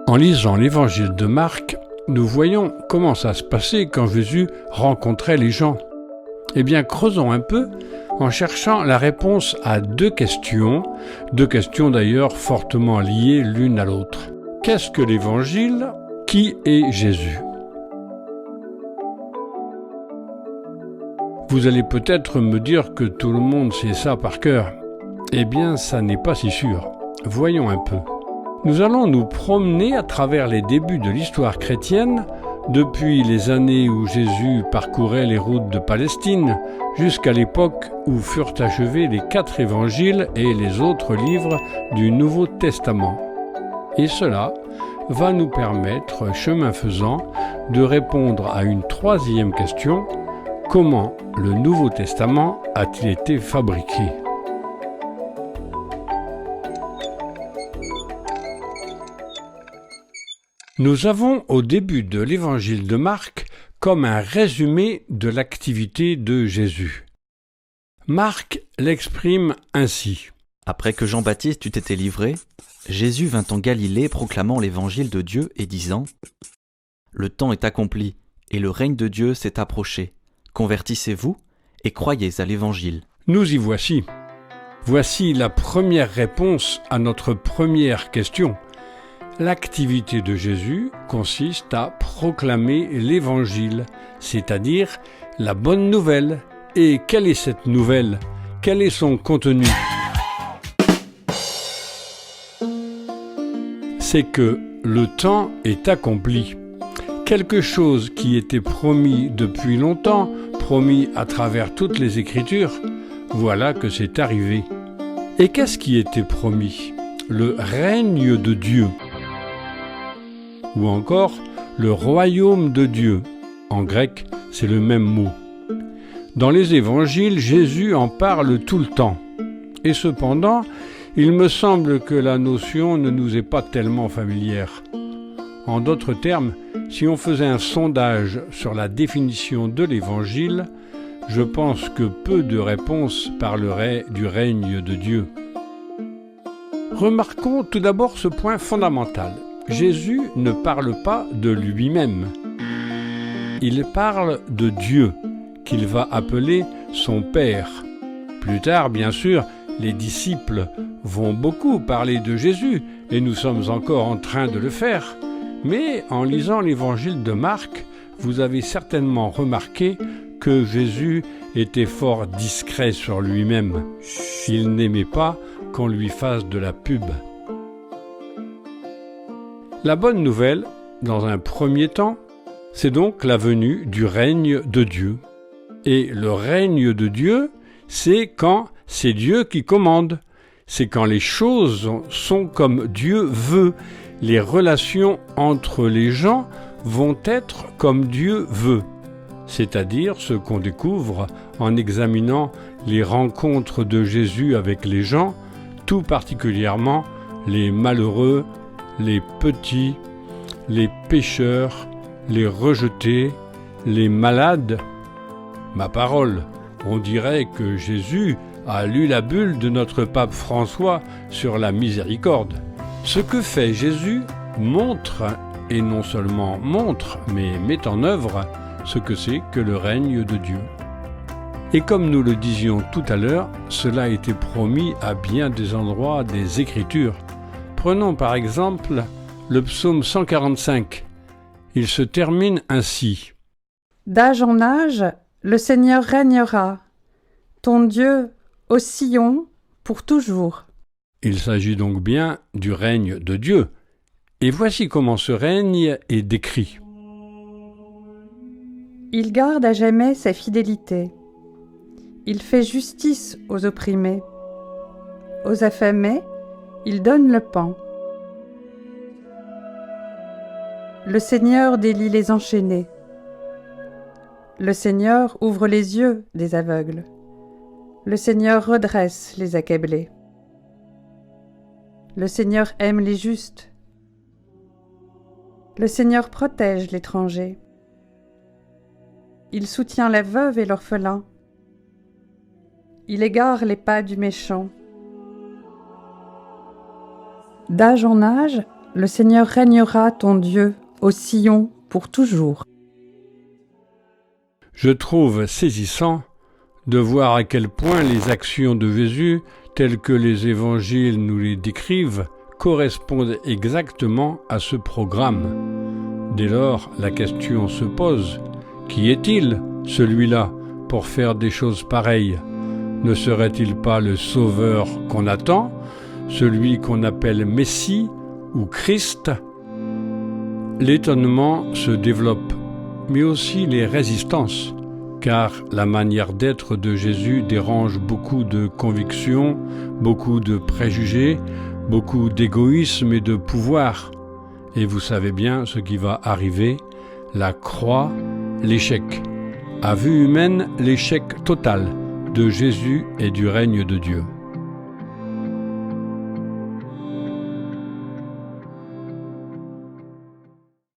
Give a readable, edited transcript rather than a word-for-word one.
En lisant l'évangile de Marc, nous voyons comment ça se passait quand Jésus rencontrait les gens. Eh bien, creusons un peu en cherchant la réponse à deux questions d'ailleurs fortement liées l'une à l'autre. Qu'est-ce que l'évangile ? Qui est Jésus ? Vous allez peut-être me dire que tout le monde sait ça par cœur. Eh bien, ça n'est pas si sûr. Voyons un peu. Nous allons nous promener à travers les débuts de l'histoire chrétienne, depuis les années où Jésus parcourait les routes de Palestine, jusqu'à l'époque où furent achevés les 4 évangiles et les autres livres du Nouveau Testament. Et cela va nous permettre, chemin faisant, de répondre à une troisième question: comment le Nouveau Testament a-t-il été fabriqué ? Nous avons au début de l'évangile de Marc comme un résumé de l'activité de Jésus. Marc l'exprime ainsi. Après que Jean-Baptiste eut été livré, Jésus vint en Galilée proclamant l'évangile de Dieu et disant : Le temps est accompli et le règne de Dieu s'est approché. Convertissez-vous et croyez à l'évangile. Nous y voici. Voici la première réponse à notre première question. L'activité de Jésus consiste à proclamer l'évangile, c'est-à-dire la bonne nouvelle. Et quelle est cette nouvelle ? Quel est son contenu ? C'est que le temps est accompli. Quelque chose qui était promis depuis longtemps, promis à travers toutes les Écritures, voilà que c'est arrivé. Et qu'est-ce qui était promis ? Le règne de Dieu. Ou encore le royaume de Dieu. En grec, c'est le même mot. Dans les évangiles, Jésus en parle tout le temps. Et cependant, il me semble que la notion ne nous est pas tellement familière. En d'autres termes, si on faisait un sondage sur la définition de l'évangile, je pense que peu de réponses parleraient du règne de Dieu. Remarquons tout d'abord ce point fondamental. Jésus ne parle pas de lui-même. Il parle de Dieu, qu'il va appeler son Père. Plus tard, bien sûr, les disciples vont beaucoup parler de Jésus, et nous sommes encore en train de le faire. Mais en lisant l'évangile de Marc, vous avez certainement remarqué que Jésus était fort discret sur lui-même. Il n'aimait pas qu'on lui fasse de la pub. La bonne nouvelle, dans un premier temps, c'est donc la venue du règne de Dieu. Et le règne de Dieu, c'est quand c'est Dieu qui commande. C'est quand les choses sont comme Dieu veut. Les relations entre les gens vont être comme Dieu veut. C'est-à-dire ce qu'on découvre en examinant les rencontres de Jésus avec les gens, tout particulièrement les malheureux, les petits, les pécheurs, les rejetés, les malades. Ma parole, on dirait que Jésus a lu la bulle de notre pape François sur la miséricorde. Ce que fait Jésus montre, et non seulement montre, mais met en œuvre ce que c'est que le règne de Dieu. Et comme nous le disions tout à l'heure, cela a été promis à bien des endroits des Écritures. Prenons par exemple le psaume 145. Il se termine ainsi. D'âge en âge, le Seigneur régnera, ton Dieu, au Sion, pour toujours. Il s'agit donc bien du règne de Dieu. Et voici comment ce règne est décrit. Il garde à jamais sa fidélité. Il fait justice aux opprimés. Aux affamés, il donne le pain. Le Seigneur délie les enchaînés. Le Seigneur ouvre les yeux des aveugles. Le Seigneur redresse les accablés. Le Seigneur aime les justes. Le Seigneur protège l'étranger. Il soutient la veuve et l'orphelin. Il égare les pas du méchant. D'âge en âge, Le Seigneur régnera, ton Dieu, au Sion pour toujours. Je trouve saisissant de voir à quel point les actions de Jésus, telles que les évangiles nous les décrivent, correspondent exactement à ce programme. Dès lors, la question se pose, qui est-il, celui-là, pour faire des choses pareilles? Ne serait-il pas le Sauveur qu'on attend, celui qu'on appelle Messie ou Christ? L'étonnement se développe, mais aussi les résistances, car la manière d'être de Jésus dérange beaucoup de convictions, beaucoup de préjugés, beaucoup d'égoïsme et de pouvoir. Et vous savez bien ce qui va arriver, la croix, l'échec. À vue humaine, l'échec total de Jésus et du règne de Dieu.